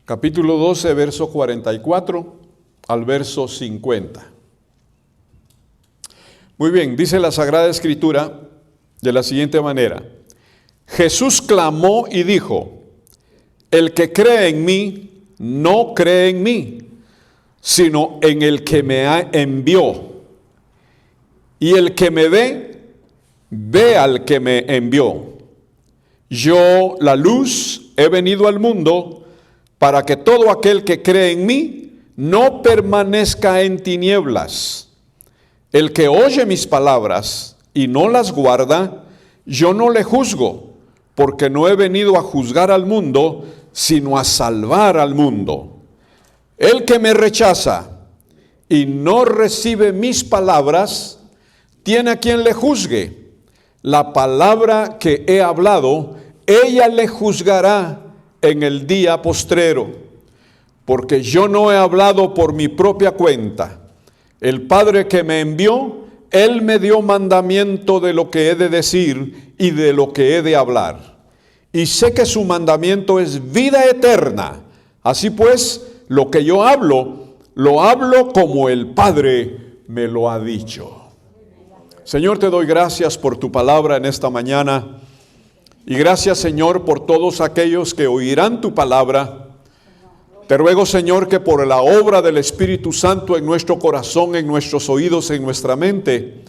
capítulo 12, verso 44 al verso 50. Muy bien, dice la Sagrada Escritura de la siguiente manera: Jesús clamó y dijo: el que cree en mí, no cree en mí, sino en el que me envió. Y el que me ve, ve al que me envió. Yo, la luz, he venido al mundo para que todo aquel que cree en mí no permanezca en tinieblas. El que oye mis palabras y no las guarda, yo no le juzgo, porque no he venido a juzgar al mundo, sino a salvar al mundo. El que me rechaza y no recibe mis palabras, tiene a quien le juzgue. La palabra que he hablado, ella le juzgará en el día postrero, porque yo no he hablado por mi propia cuenta. El Padre que me envió, Él me dio mandamiento de lo que he de decir y de lo que he de hablar. Y sé que su mandamiento es vida eterna. Así pues, lo que yo hablo, lo hablo como el Padre me lo ha dicho. Señor, te doy gracias por tu palabra en esta mañana. Y gracias, Señor, por todos aquellos que oirán tu palabra. Te ruego, Señor, que por la obra del Espíritu Santo en nuestro corazón, en nuestros oídos, en nuestra mente,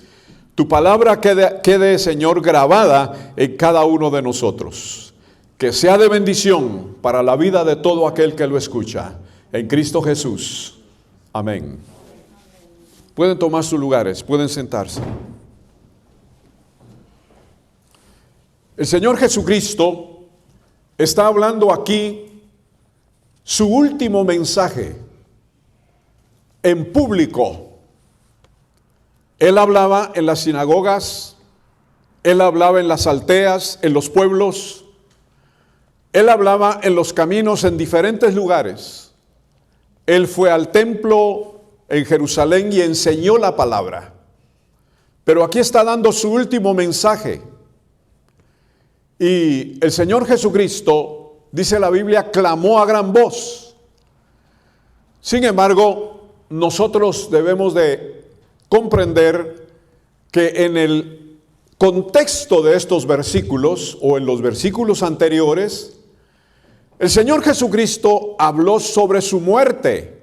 tu palabra quede, Señor, grabada en cada uno de nosotros. Que sea de bendición para la vida de todo aquel que lo escucha. En Cristo Jesús. Amén. Pueden tomar sus lugares, pueden sentarse. El Señor Jesucristo está hablando aquí su último mensaje en público. Él hablaba en las sinagogas, Él hablaba en las aldeas, en los pueblos, Él hablaba en los caminos en diferentes lugares. Él fue al templo en Jerusalén y enseñó la palabra. Pero aquí está dando su último mensaje. Y el Señor Jesucristo, dice la Biblia, clamó a gran voz. Sin embargo, nosotros debemos de comprender que en el contexto de estos versículos o en los versículos anteriores, el Señor Jesucristo habló sobre su muerte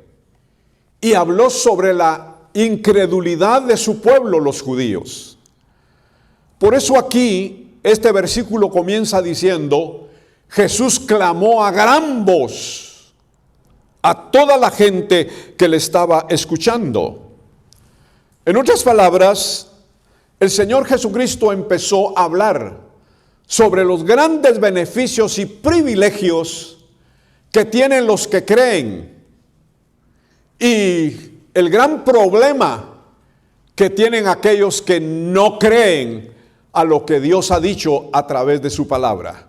y habló sobre la incredulidad de su pueblo, los judíos. Por eso aquí este versículo comienza diciendo: Jesús clamó a gran voz a toda la gente que le estaba escuchando. En otras palabras, el Señor Jesucristo empezó a hablar sobre los grandes beneficios y privilegios que tienen los que creen y el gran problema que tienen aquellos que no creen a lo que Dios ha dicho a través de su palabra.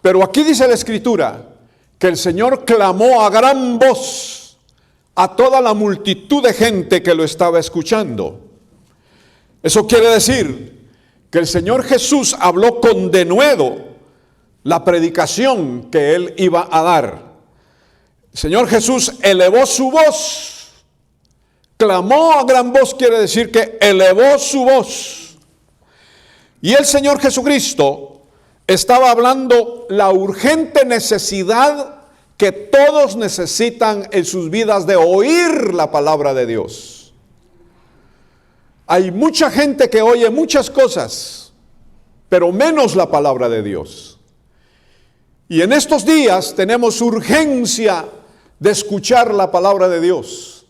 Pero aquí dice la Escritura que el Señor clamó a gran voz a toda la multitud de gente que lo estaba escuchando. Eso quiere decir que el Señor Jesús habló con denuedo la predicación que Él iba a dar. El Señor Jesús elevó su voz. Clamó a gran voz quiere decir que elevó su voz. Y el Señor Jesucristo estaba hablando la urgente necesidad que todos necesitan en sus vidas de oír la palabra de Dios. Hay mucha gente que oye muchas cosas, pero menos la palabra de Dios. Y en estos días tenemos urgencia de escuchar la palabra de Dios,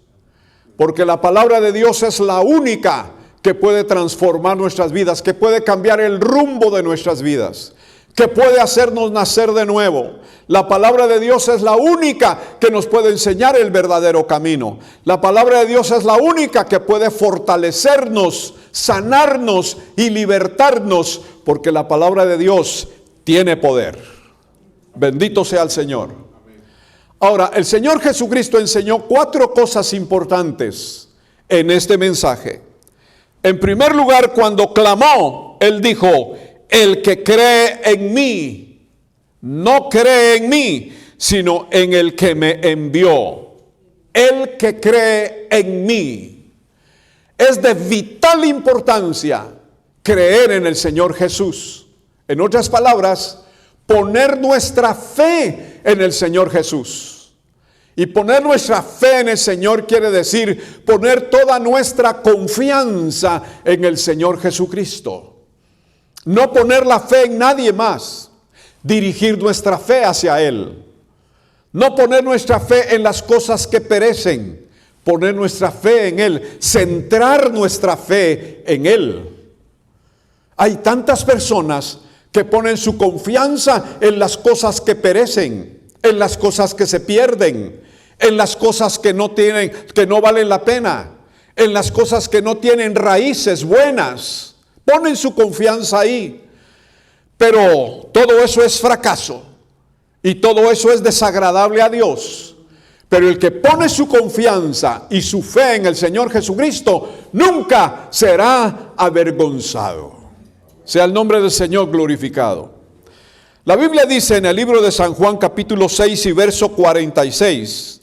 porque la palabra de Dios es la única que puede transformar nuestras vidas, que puede cambiar el rumbo de nuestras vidas, que puede hacernos nacer de nuevo. La palabra de Dios es la única que nos puede enseñar el verdadero camino. La palabra de Dios es la única que puede fortalecernos, sanarnos y libertarnos, porque la palabra de Dios tiene poder. Bendito sea el Señor. Ahora, el Señor Jesucristo enseñó 4 cosas importantes en este mensaje. En primer lugar, cuando clamó, Él dijo: el que cree en mí, no cree en mí, sino en el que me envió. El que cree en mí. Es de vital importancia creer en el Señor Jesús. En otras palabras, poner nuestra fe en el Señor Jesús. Y poner nuestra fe en el Señor quiere decir poner toda nuestra confianza en el Señor Jesucristo. No poner la fe en nadie más. Dirigir nuestra fe hacia Él. No poner nuestra fe en las cosas que perecen. Poner nuestra fe en Él. Centrar nuestra fe en Él. Hay tantas personas que ponen su confianza en las cosas que perecen, en las cosas que se pierden, en las cosas que no tienen, que no valen la pena, en las cosas que no tienen raíces buenas. Ponen su confianza ahí. Pero todo eso es fracaso y todo eso es desagradable a Dios. Pero el que pone su confianza y su fe en el Señor Jesucristo nunca será avergonzado. Sea el nombre del Señor glorificado. La Biblia dice en el libro de San Juan capítulo 6 y verso 46,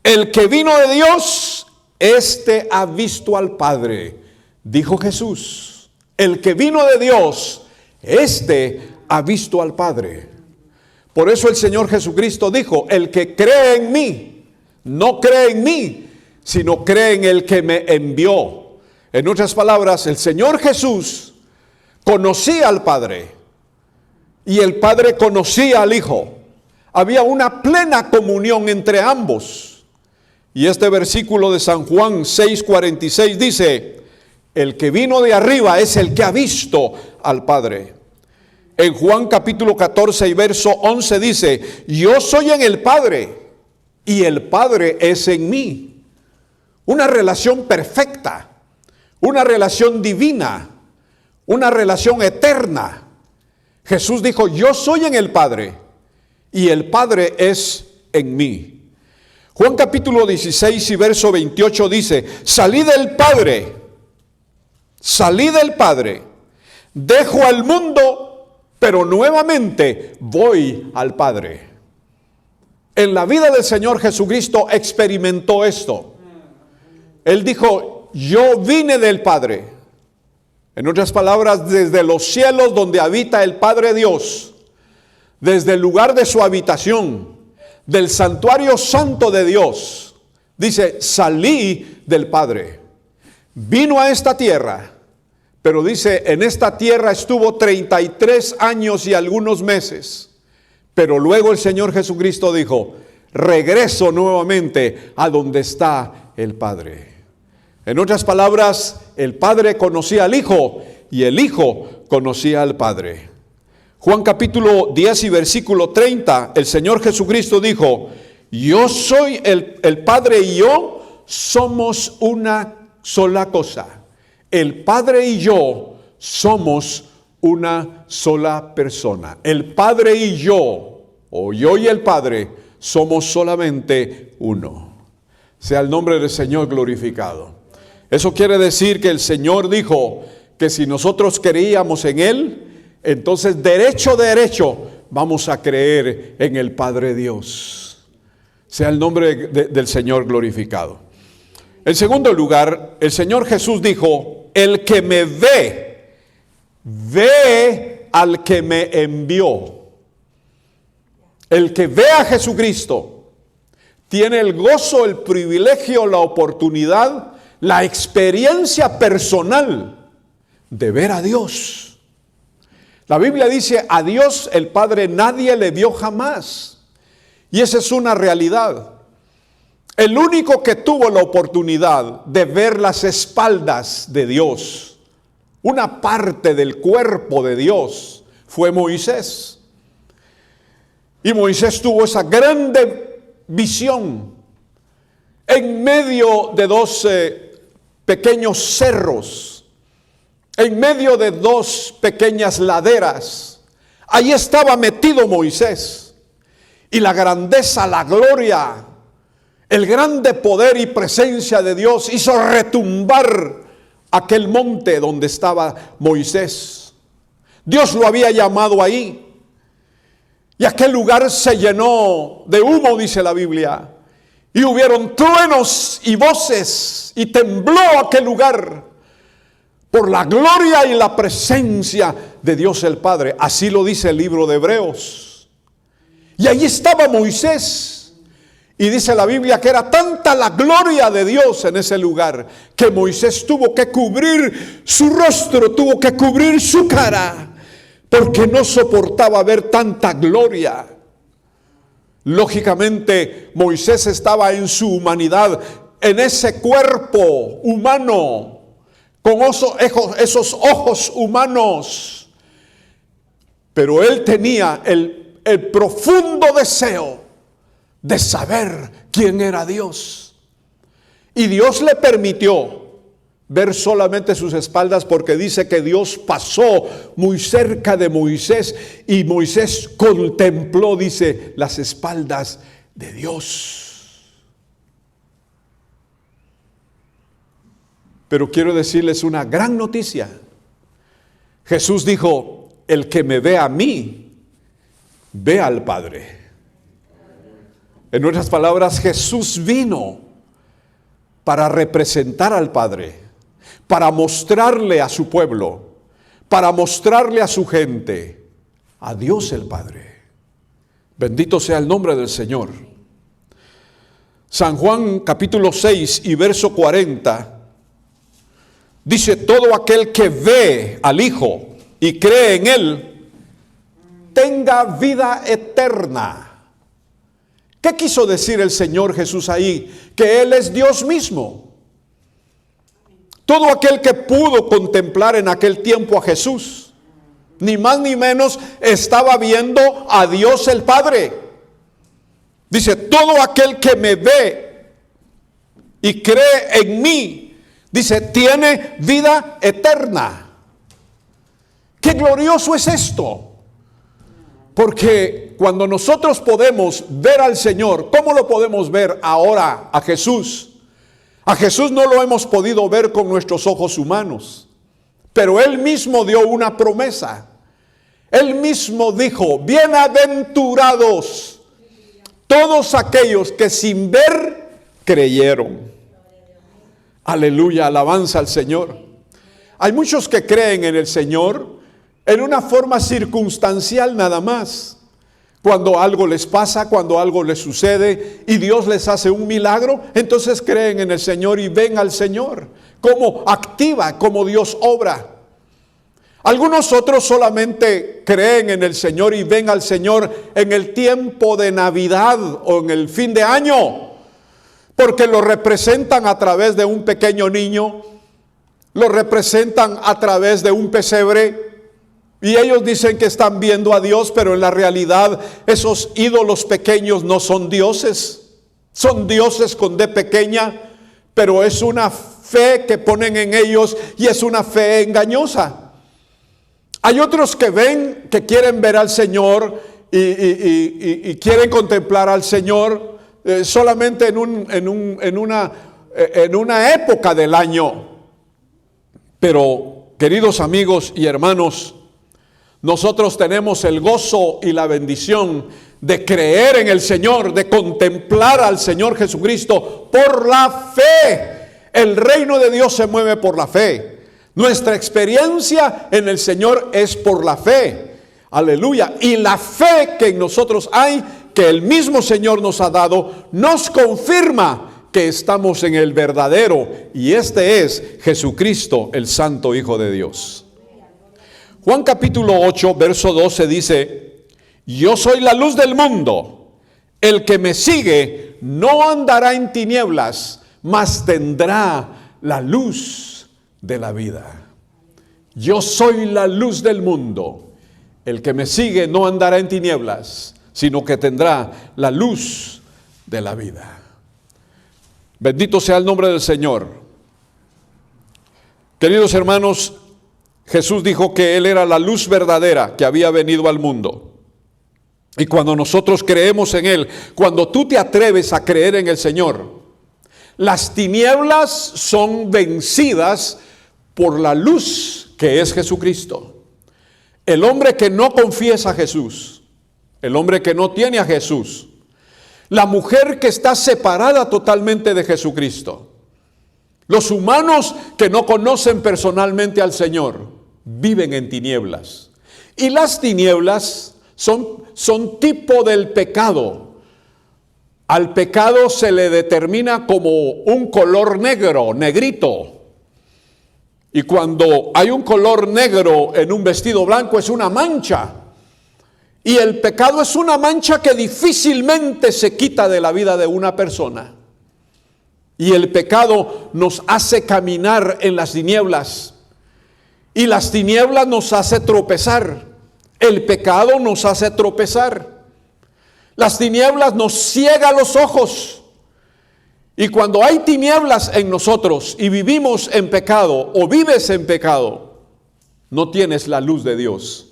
el que vino de Dios, éste ha visto al Padre, dijo Jesús. El que vino de Dios, éste ha visto al Padre. Por eso el Señor Jesucristo dijo, el que cree en mí, no cree en mí, sino cree en el que me envió. En otras palabras, el Señor Jesús conocía al Padre y el Padre conocía al Hijo. Había una plena comunión entre ambos. Y este versículo de San Juan 6:46 dice, el que vino de arriba es el que ha visto al Padre. En Juan capítulo 14 y verso 11 dice, yo soy en el Padre y el Padre es en mí. Una relación perfecta, una relación divina, una relación eterna. Jesús dijo, yo soy en el Padre y el Padre es en mí. Juan capítulo 16 y verso 28 dice, salí del Padre, dejo al mundo, pero nuevamente voy al Padre. En la vida del Señor Jesucristo experimentó esto. Él dijo, yo vine del Padre. En otras palabras, desde los cielos donde habita el Padre Dios, desde el lugar de su habitación, del santuario santo de Dios, dice, salí del Padre. Vino a esta tierra, pero dice, en esta tierra estuvo 33 años y algunos meses. Pero luego el Señor Jesucristo dijo, regreso nuevamente a donde está el Padre. En otras palabras, el Padre conocía al Hijo y el Hijo conocía al Padre. Juan capítulo 10 y versículo 30, el Señor Jesucristo dijo, yo soy el Padre y yo somos una sola cosa. El Padre y yo somos una sola persona. El Padre y yo, o yo y el Padre, somos solamente uno. Sea el nombre del Señor glorificado. Eso quiere decir que el Señor dijo que si nosotros creíamos en Él, entonces derecho vamos a creer en el Padre Dios. Sea el nombre del Señor glorificado. En segundo lugar, el Señor Jesús dijo, el que me ve, ve al que me envió. El que ve a Jesucristo tiene el gozo, el privilegio, la oportunidad, la experiencia personal de ver a Dios. La Biblia dice, a Dios el Padre nadie le vio jamás. Y esa es una realidad. El único que tuvo la oportunidad de ver las espaldas de Dios, una parte del cuerpo de Dios, fue Moisés. Y Moisés tuvo esa grande visión en medio de dos pequeños cerros, en medio de dos pequeñas laderas. Allí estaba metido Moisés. Y la grandeza, la gloria, el grande poder y presencia de Dios hizo retumbar aquel monte donde estaba Moisés. Dios lo había llamado ahí. Y aquel lugar se llenó de humo, dice la Biblia. Y hubieron truenos y voces, y tembló aquel lugar por la gloria y la presencia de Dios el Padre. Así lo dice el libro de Hebreos. Y ahí estaba Moisés. Y dice la Biblia que era tanta la gloria de Dios en ese lugar, que Moisés tuvo que cubrir su rostro, tuvo que cubrir su cara, porque no soportaba ver tanta gloria. Lógicamente, Moisés estaba en su humanidad, en ese cuerpo humano, con esos ojos humanos. Pero él tenía el profundo deseo de saber quién era Dios. Y Dios le permitió ver solamente sus espaldas, porque dice que Dios pasó muy cerca de Moisés y Moisés contempló, dice, las espaldas de Dios. Pero quiero decirles una gran noticia. Jesús dijo: el que me ve a mí, ve al Padre. En otras palabras, Jesús vino para representar al Padre, para mostrarle a su pueblo, para mostrarle a su gente, a Dios el Padre. Bendito sea el nombre del Señor. San Juan capítulo 6 y verso 40, dice: todo aquel que ve al Hijo y cree en Él, tenga vida eterna. ¿Qué quiso decir el Señor Jesús ahí? Que Él es Dios mismo. Todo aquel que pudo contemplar en aquel tiempo a Jesús, ni más ni menos, estaba viendo a Dios el Padre. Dice: todo aquel que me ve y cree en mí, dice, tiene vida eterna. ¡Qué glorioso es esto! Porque cuando nosotros podemos ver al Señor, ¿cómo lo podemos ver ahora a Jesús? A Jesús no lo hemos podido ver con nuestros ojos humanos, pero Él mismo dio una promesa. Él mismo dijo: bienaventurados todos aquellos que sin ver creyeron. Aleluya, alabanza al Señor. Hay muchos que creen en el Señor en una forma circunstancial nada más. Cuando algo les pasa, cuando algo les sucede y Dios les hace un milagro, entonces creen en el Señor y ven al Señor cómo activa, cómo Dios obra. Algunos otros solamente creen en el Señor y ven al Señor en el tiempo de Navidad o en el fin de año, porque lo representan a través de un pequeño niño, lo representan a través de un pesebre. Y ellos dicen que están viendo a Dios, pero en la realidad esos ídolos pequeños no son dioses. Son dioses con D pequeña, pero es una fe que ponen en ellos y es una fe engañosa. Hay otros que ven, que quieren ver al Señor y quieren contemplar al Señor solamente en una época del año. Pero, queridos amigos y hermanos, nosotros tenemos el gozo y la bendición de creer en el Señor, de contemplar al Señor Jesucristo por la fe. El reino de Dios se mueve por la fe. Nuestra experiencia en el Señor es por la fe. Aleluya. Y la fe que en nosotros hay, que el mismo Señor nos ha dado, nos confirma que estamos en el verdadero. Y este es Jesucristo, el Santo Hijo de Dios. Juan capítulo 8, verso 12 dice: yo soy la luz del mundo. El que me sigue no andará en tinieblas, mas tendrá la luz de la vida. Yo soy la luz del mundo. El que me sigue no andará en tinieblas, sino que tendrá la luz de la vida. Bendito sea el nombre del Señor. Queridos hermanos, Jesús dijo que Él era la luz verdadera que había venido al mundo. Y cuando nosotros creemos en Él, cuando tú te atreves a creer en el Señor, las tinieblas son vencidas por la luz que es Jesucristo. El hombre que no confiesa a Jesús, el hombre que no tiene a Jesús, la mujer que está separada totalmente de Jesucristo, los humanos que no conocen personalmente al Señor, viven en tinieblas. Y las tinieblas son tipo del pecado. Al pecado se le determina como un color negro, negrito. Y cuando hay un color negro en un vestido blanco es una mancha. Y el pecado es una mancha que difícilmente se quita de la vida de una persona. Y el pecado nos hace caminar en las tinieblas. Y las tinieblas nos hace tropezar. El pecado nos hace tropezar. Las tinieblas nos ciega los ojos. Y cuando hay tinieblas en nosotros y vivimos en pecado o vives en pecado, no tienes la luz de Dios.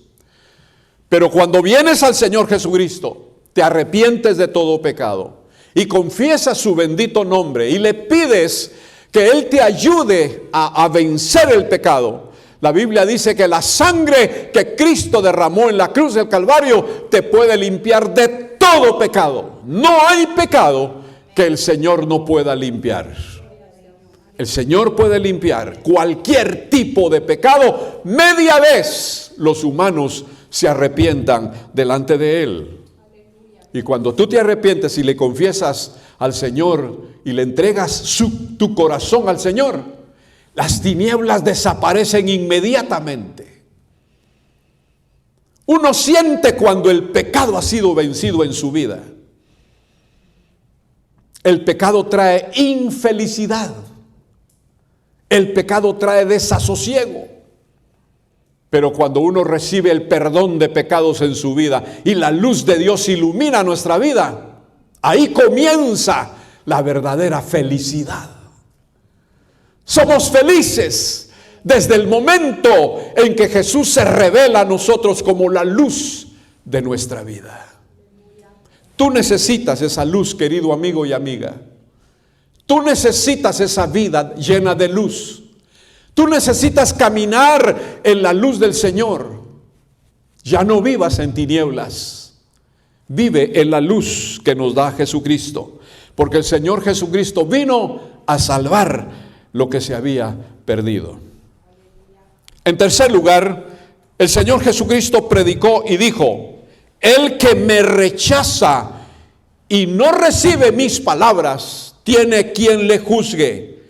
Pero cuando vienes al Señor Jesucristo, te arrepientes de todo pecado y confiesas su bendito nombre y le pides que Él te ayude a vencer el pecado. La Biblia dice que la sangre que Cristo derramó en la cruz del Calvario te puede limpiar de todo pecado. No hay pecado que el Señor no pueda limpiar. El Señor puede limpiar cualquier tipo de pecado media vez los humanos se arrepientan delante de Él. Y cuando tú te arrepientes y le confiesas al Señor y le entregas tu corazón al Señor, las tinieblas desaparecen inmediatamente. Uno siente cuando el pecado ha sido vencido en su vida. El pecado trae infelicidad. El pecado trae desasosiego. Pero cuando uno recibe el perdón de pecados en su vida y la luz de Dios ilumina nuestra vida, ahí comienza la verdadera felicidad. Somos felices desde el momento en que Jesús se revela a nosotros como la luz de nuestra vida. Tú necesitas esa luz, querido amigo y amiga. Tú necesitas esa vida llena de luz. Tú necesitas caminar en la luz del Señor. Ya no vivas en tinieblas. Vive en la luz que nos da Jesucristo. Porque el Señor Jesucristo vino a salvar lo que se había perdido. En tercer lugar, el Señor Jesucristo predicó y dijo: el que me rechaza y no recibe mis palabras, tiene quien le juzgue.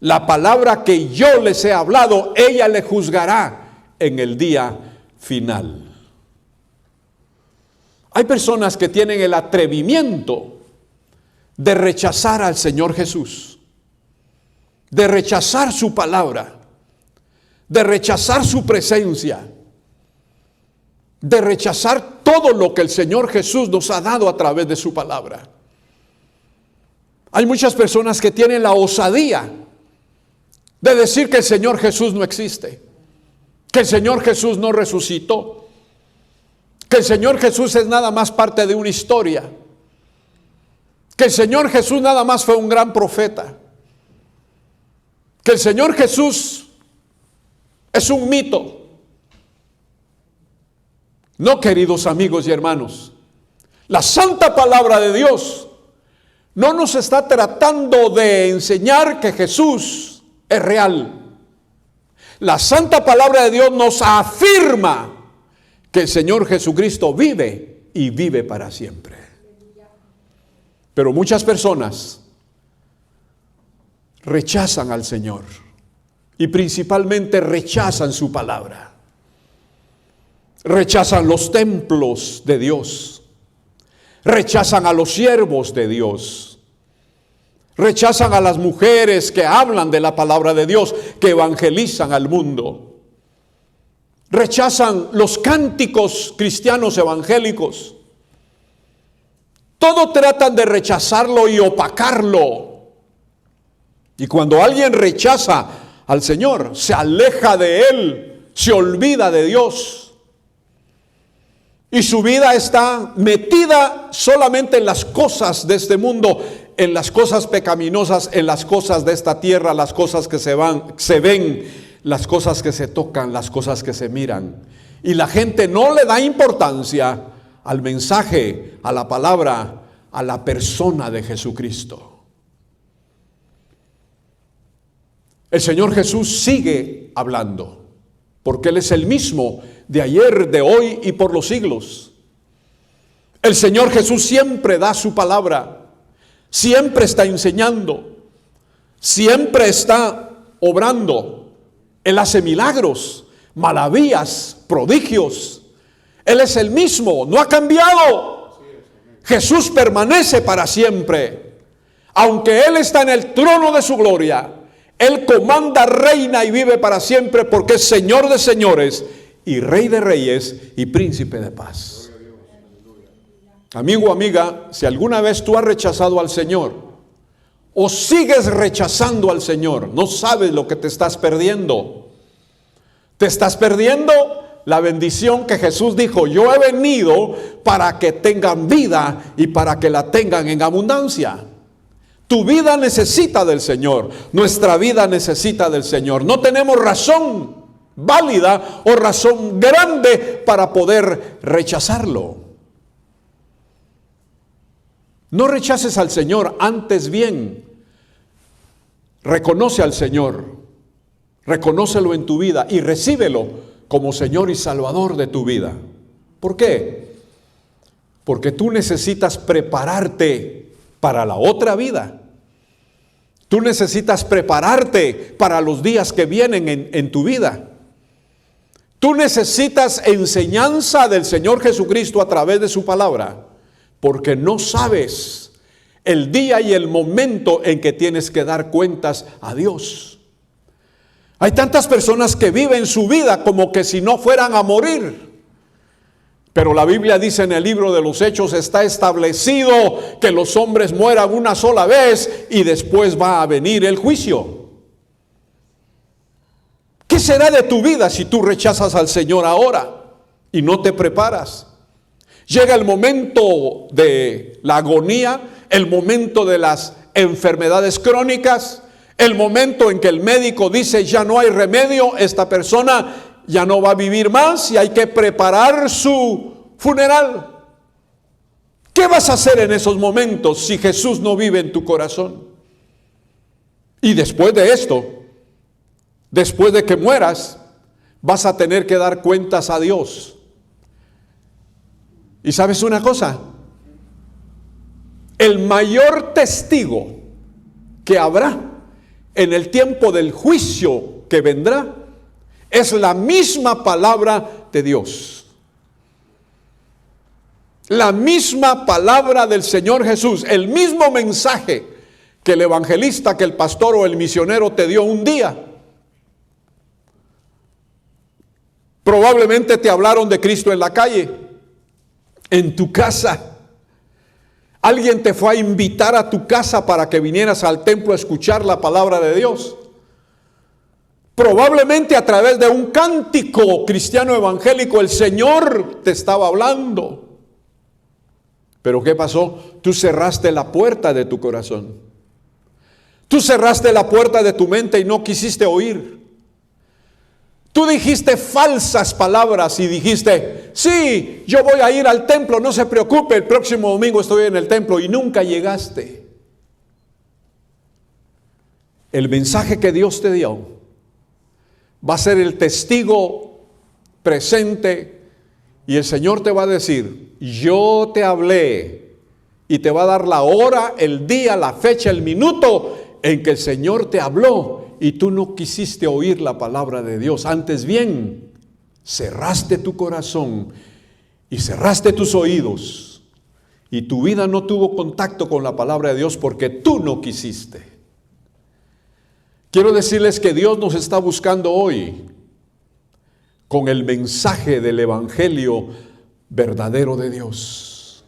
La palabra que yo les he hablado, ella le juzgará en el día final. Hay personas que tienen el atrevimiento de rechazar al Señor Jesús, de rechazar su palabra, de rechazar su presencia, de rechazar todo lo que el Señor Jesús nos ha dado a través de su palabra. Hay muchas personas que tienen la osadía de decir que el Señor Jesús no existe, que el Señor Jesús no resucitó, que el Señor Jesús es nada más parte de una historia, que el Señor Jesús nada más fue un gran profeta, que el Señor Jesús es un mito. No, queridos amigos y hermanos, la santa palabra de Dios no nos está tratando de enseñar que Jesús es real. La santa palabra de Dios nos afirma que el Señor Jesucristo vive y vive para siempre. Pero muchas personas rechazan al Señor y principalmente rechazan su palabra. Rechazan los templos de Dios. Rechazan a los siervos de Dios. Rechazan a las mujeres que hablan de la palabra de Dios, que evangelizan al mundo. Rechazan los cánticos cristianos evangélicos. Todo tratan de rechazarlo y opacarlo. Y cuando alguien rechaza al Señor, se aleja de Él, se olvida de Dios. Y su vida está metida solamente en las cosas de este mundo, en las cosas pecaminosas, en las cosas de esta tierra, las cosas que se ven, las cosas que se tocan, las cosas que se miran. Y la gente no le da importancia al mensaje, a la palabra, a la persona de Jesucristo. El Señor Jesús sigue hablando, porque Él es el mismo de ayer, de hoy y por los siglos. El Señor Jesús siempre da su palabra, siempre está enseñando, siempre está obrando. Él hace milagros, maravillas, prodigios. Él es el mismo, no ha cambiado. Jesús permanece para siempre. Aunque Él está en el trono de su gloria, Él comanda, reina y vive para siempre, porque es Señor de señores y Rey de reyes y Príncipe de paz. Amigo, amiga, si alguna vez tú has rechazado al Señor o sigues rechazando al Señor, no sabes lo que te estás perdiendo. Te estás perdiendo la bendición que Jesús dijo: yo he venido para que tengan vida y para que la tengan en abundancia. Tu vida necesita del Señor, nuestra vida necesita del Señor. No tenemos razón válida o razón grande para poder rechazarlo. No rechaces al Señor, antes bien, reconoce al Señor, reconócelo en tu vida y recíbelo como Señor y Salvador de tu vida. ¿Por qué? Porque tú necesitas prepararte para la otra vida. Tú necesitas prepararte para los días que vienen en tu vida. Tú necesitas enseñanza del Señor Jesucristo a través de su palabra, porque no sabes el día y el momento en que tienes que dar cuentas a Dios. Hay tantas personas que viven su vida como que si no fueran a morir. Pero la Biblia dice en el libro de los Hechos: está establecido que los hombres mueran una sola vez y después va a venir el juicio. ¿Qué será de tu vida si tú rechazas al Señor ahora y no te preparas? Llega el momento de la agonía, el momento de las enfermedades crónicas, el momento en que el médico dice: ya no hay remedio, esta persona ya no va a vivir más y hay que preparar su funeral. ¿Qué vas a hacer en esos momentos si Jesús no vive en tu corazón? Y después de esto, después de que mueras, vas a tener que dar cuentas a Dios. ¿Y sabes una cosa? El mayor testigo que habrá en el tiempo del juicio que vendrá es la misma palabra de Dios. La misma palabra del Señor Jesús, el mismo mensaje que el evangelista, que el pastor o el misionero te dio un día. Probablemente te hablaron de Cristo en la calle, en tu casa. Alguien te fue a invitar a tu casa para que vinieras al templo a escuchar la palabra de Dios. Probablemente a través de un cántico cristiano evangélico el Señor te estaba hablando. Pero ¿qué pasó? Tú cerraste la puerta de tu corazón. Tú cerraste la puerta de tu mente y no quisiste oír. Tú dijiste falsas palabras y dijiste: sí, yo voy a ir al templo, no se preocupe, el próximo domingo estoy en el templo, y nunca llegaste. El mensaje que Dios te dio va a ser el testigo presente y el Señor te va a decir: yo te hablé, y te va a dar la hora, el día, la fecha, el minuto en que el Señor te habló y tú no quisiste oír la palabra de Dios. Antes bien, cerraste tu corazón y cerraste tus oídos y tu vida no tuvo contacto con la palabra de Dios porque tú no quisiste. Quiero decirles que Dios nos está buscando hoy con el mensaje del evangelio verdadero de Dios.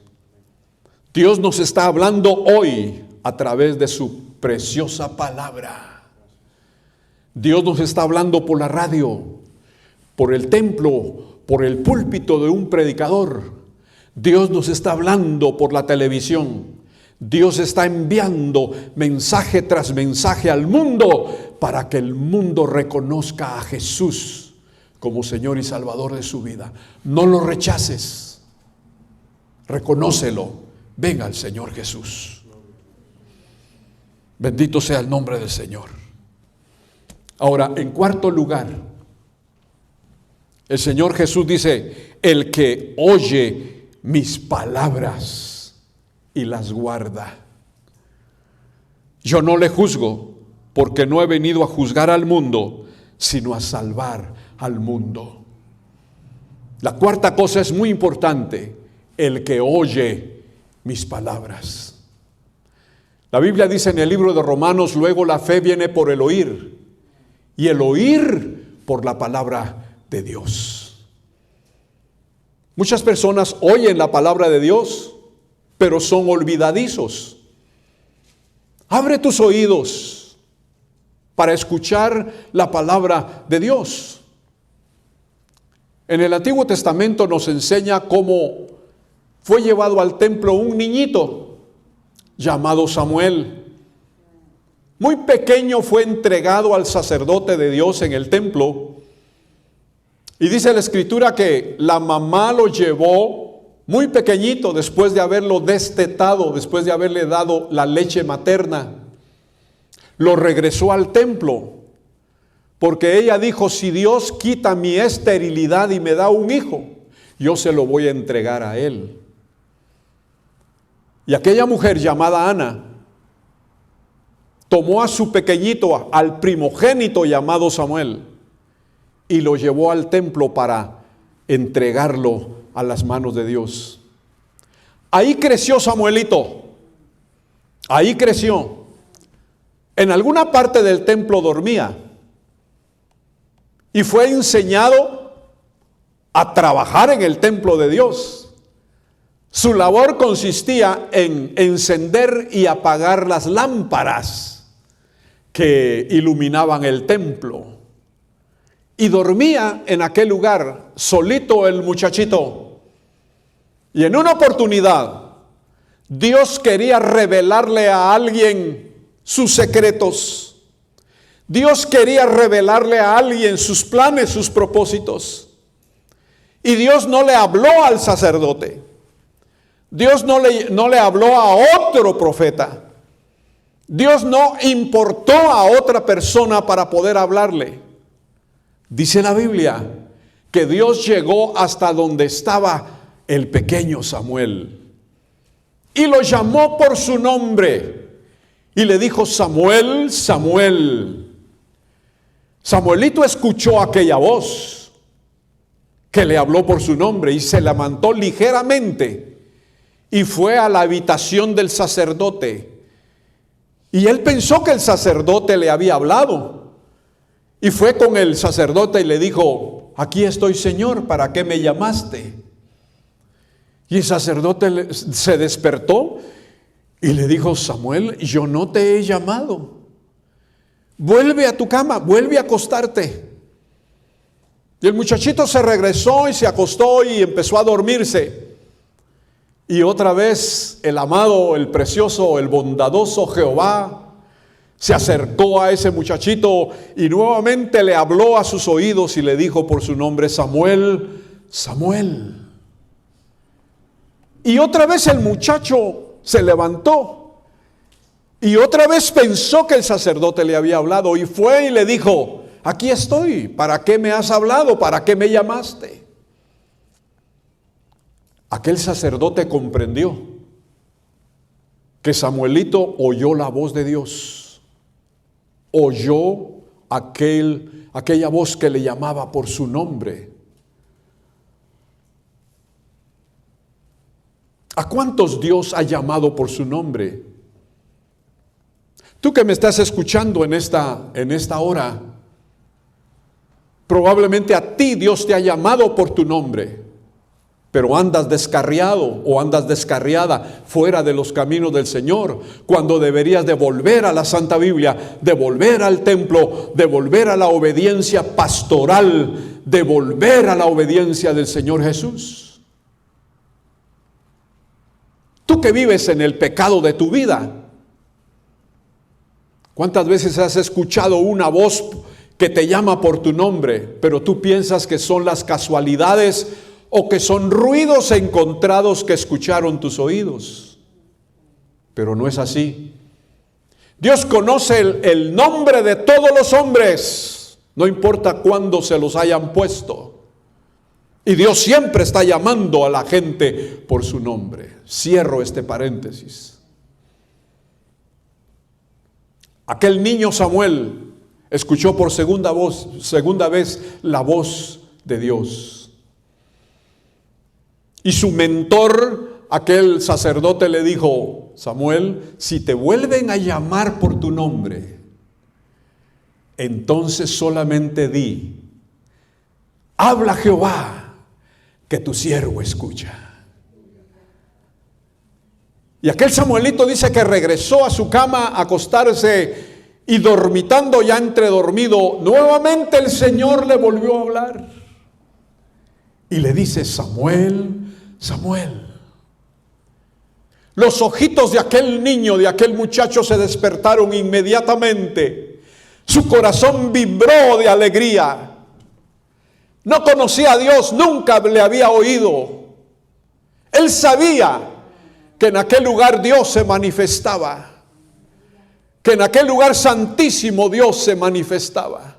Dios nos está hablando hoy a través de su preciosa palabra. Dios nos está hablando por la radio, por el templo, por el púlpito de un predicador. Dios nos está hablando por la televisión. Dios está enviando mensaje tras mensaje al mundo para que el mundo reconozca a Jesús como Señor y Salvador de su vida. No lo rechaces. reconócelo, ven al Señor Jesús. Bendito sea el nombre del Señor. Ahora, en cuarto lugar, el Señor Jesús dice, el que oye mis palabras y las guarda. Yo no le juzgo, porque no he venido a juzgar al mundo, sino a salvar al mundo. La cuarta cosa es muy importante, el que oye mis palabras. La Biblia dice en el libro de Romanos, luego la fe viene por el oír, y el oír por la palabra de Dios. Muchas personas oyen la palabra de Dios, pero son olvidadizos. Abre tus oídos para escuchar la palabra de Dios. En el Antiguo Testamento nos enseña cómo fue llevado al templo un niñito llamado Samuel. Muy pequeño fue entregado al sacerdote de Dios en el templo. Y dice la Escritura que la mamá lo llevó muy pequeñito después de haberlo destetado, después de haberle dado la leche materna. Lo regresó al templo, porque ella dijo, si Dios quita mi esterilidad y me da un hijo, yo se lo voy a entregar a él. Y aquella mujer llamada Ana tomó a su pequeñito, al primogénito llamado Samuel, y lo llevó al templo para entregarlo a las manos de Dios. Ahí creció Samuelito, ahí creció. En alguna parte del templo dormía y fue enseñado a trabajar en el templo de Dios. Su labor consistía en encender y apagar las lámparas que iluminaban el templo. Y dormía en aquel lugar solito el muchachito. Y en una oportunidad, Dios quería revelarle a alguien sus secretos. Dios quería revelarle a alguien sus planes, sus propósitos. Y Dios no le habló al sacerdote. Dios no le habló a otro profeta. Dios no importó a otra persona para poder hablarle. Dice la Biblia que Dios llegó hasta donde estaba el pequeño Samuel y lo llamó por su nombre y le dijo, Samuel, Samuel. Samuelito escuchó aquella voz que le habló por su nombre y se levantó ligeramente y fue a la habitación del sacerdote. Y él pensó que el sacerdote le había hablado. Y fue con el sacerdote y le dijo, aquí estoy, Señor, ¿para qué me llamaste? Y el sacerdote se despertó y le dijo, Samuel, yo no te he llamado. Vuelve a tu cama, vuelve a acostarte. Y el muchachito se regresó y se acostó y empezó a dormirse. Y otra vez el amado, el precioso, el bondadoso Jehová se acercó a ese muchachito y nuevamente le habló a sus oídos y le dijo por su nombre, Samuel, Samuel. Y otra vez el muchacho se levantó y otra vez pensó que el sacerdote le había hablado y fue y le dijo, aquí estoy, ¿para qué me has hablado? ¿Para qué me llamaste? Aquel sacerdote comprendió que Samuelito oyó la voz de Dios. Oyó aquella voz que le llamaba por su nombre. ¿A cuántos Dios ha llamado por su nombre? Tú que me estás escuchando en esta hora, probablemente a ti Dios te ha llamado por tu nombre, pero andas descarriado o andas descarriada fuera de los caminos del Señor, cuando deberías de volver a la Santa Biblia, de volver al templo, de volver a la obediencia pastoral, de volver a la obediencia del Señor Jesús. Tú que vives en el pecado de tu vida, ¿cuántas veces has escuchado una voz que te llama por tu nombre, pero tú piensas que son las casualidades o que son ruidos encontrados que escucharon tus oídos. Pero no es así. Dios conoce el nombre de todos los hombres, no importa cuándo se los hayan puesto. Y Dios siempre está llamando a la gente por su nombre. Cierro este paréntesis. Aquel niño Samuel escuchó por segunda vez la voz de Dios. Y su mentor, aquel sacerdote, le dijo: Samuel, si te vuelven a llamar por tu nombre, entonces solamente di: habla Jehová, que tu siervo escucha. Y aquel Samuelito dice que regresó a su cama a acostarse, y dormitando ya entre dormido, nuevamente el Señor le volvió a hablar. Y le dice: Samuel, Samuel. Los ojitos de aquel niño, de aquel muchacho, se despertaron inmediatamente. Su corazón vibró de alegría. No conocía a Dios, nunca le había oído. Él sabía que en aquel lugar Dios se manifestaba, que en aquel lugar santísimo Dios se manifestaba,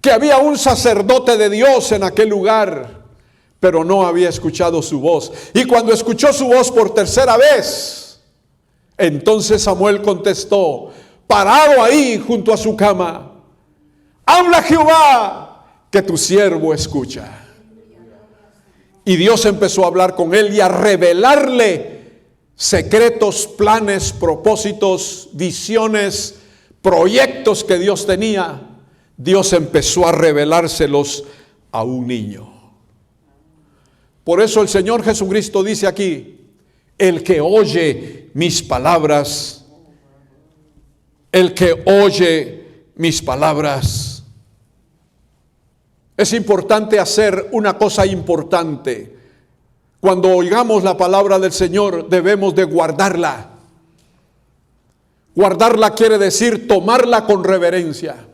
que había un sacerdote de Dios en aquel lugar, pero no había escuchado su voz. Y cuando escuchó su voz por tercera vez, entonces Samuel contestó, parado ahí junto a su cama: habla Jehová, que tu siervo escucha. Y Dios empezó a hablar con él y a revelarle secretos, planes, propósitos, visiones, proyectos que Dios tenía. Dios empezó a revelárselos a un niño. Por eso el Señor Jesucristo dice aquí: el que oye mis palabras, el que oye mis palabras. Es importante hacer una cosa importante. Cuando oigamos la palabra del Señor, debemos de guardarla. Guardarla quiere decir tomarla con reverencia,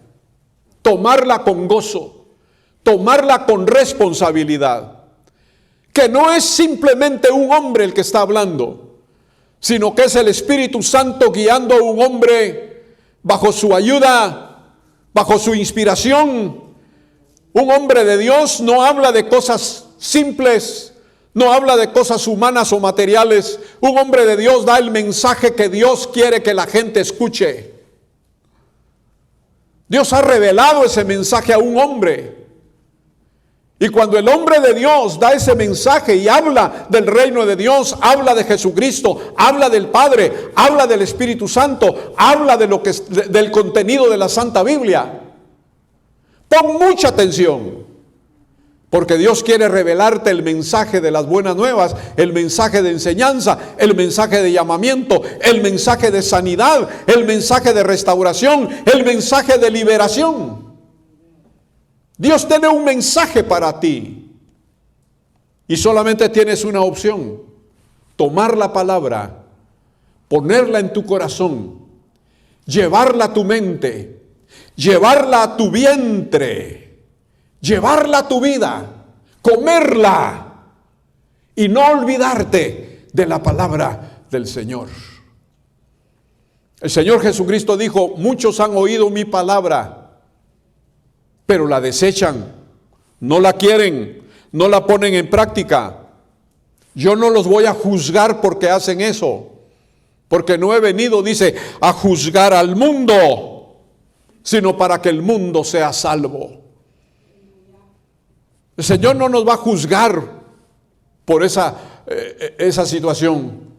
tomarla con gozo, tomarla con responsabilidad. Que no es simplemente un hombre el que está hablando, sino que es el Espíritu Santo guiando a un hombre bajo su ayuda, bajo su inspiración. Un hombre de Dios no habla de cosas simples, no habla de cosas humanas o materiales. Un hombre de Dios da el mensaje que Dios quiere que la gente escuche. Dios ha revelado ese mensaje a un hombre. Y cuando el hombre de Dios da ese mensaje y habla del reino de Dios, habla de Jesucristo, habla del Padre, habla del Espíritu Santo, habla de lo que del contenido de la Santa Biblia. Pon mucha atención, porque Dios quiere revelarte el mensaje de las buenas nuevas, el mensaje de enseñanza, el mensaje de llamamiento, el mensaje de sanidad, el mensaje de restauración, el mensaje de liberación. Dios tiene un mensaje para ti y solamente tienes una opción: tomar la palabra, ponerla en tu corazón, llevarla a tu mente, llevarla a tu vientre, llevarla a tu vida, comerla y no olvidarte de la palabra del Señor. El Señor Jesucristo dijo: muchos han oído mi palabra, pero la desechan, no la quieren, no la ponen en práctica. Yo no los voy a juzgar porque hacen eso, porque no he venido, dice, a juzgar al mundo, sino para que el mundo sea salvo. El Señor no nos va a juzgar por esa situación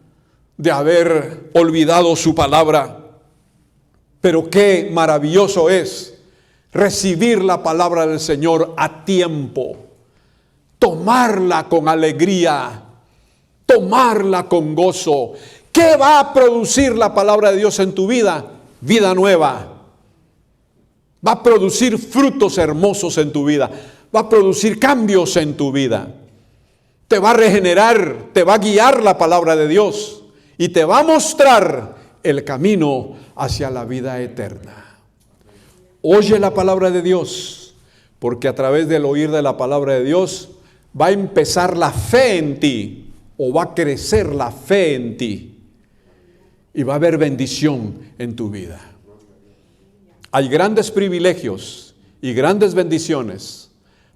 de haber olvidado su palabra. Pero qué maravilloso es recibir la palabra del Señor a tiempo, tomarla con alegría, tomarla con gozo. ¿Qué va a producir la palabra de Dios en tu vida? Vida nueva. Va a producir frutos hermosos en tu vida. Va a producir cambios en tu vida. Te va a regenerar, te va a guiar la palabra de Dios y te va a mostrar el camino hacia la vida eterna. Oye la palabra de Dios, porque a través del oír de la palabra de Dios va a empezar la fe en ti, o va a crecer la fe en ti, y va a haber bendición en tu vida. Hay grandes privilegios y grandes bendiciones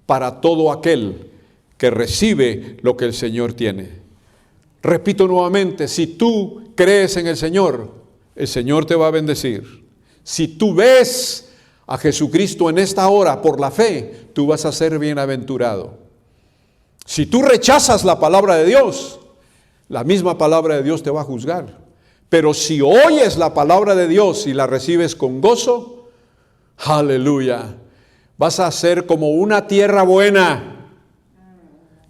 para todo aquel que recibe lo que el Señor tiene. Repito nuevamente, si tú crees en el Señor te va a bendecir. Si tú ves a Jesucristo en esta hora por la fe, tú vas a ser bienaventurado. Si tú rechazas la palabra de Dios, la misma palabra de Dios te va a juzgar. Pero si oyes la palabra de Dios y la recibes con gozo, aleluya, vas a ser como una tierra buena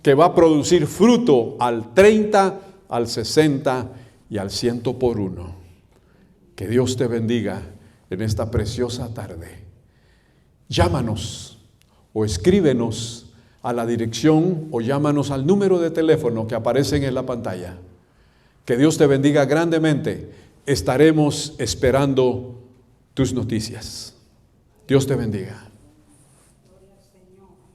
que va a producir fruto al 30, al 60 y al 100 por uno. Que Dios te bendiga en esta preciosa tarde. Llámanos o escríbenos a la dirección o llámanos al número de teléfono que aparecen en la pantalla. Que Dios te bendiga grandemente. Estaremos esperando tus noticias. Dios te bendiga.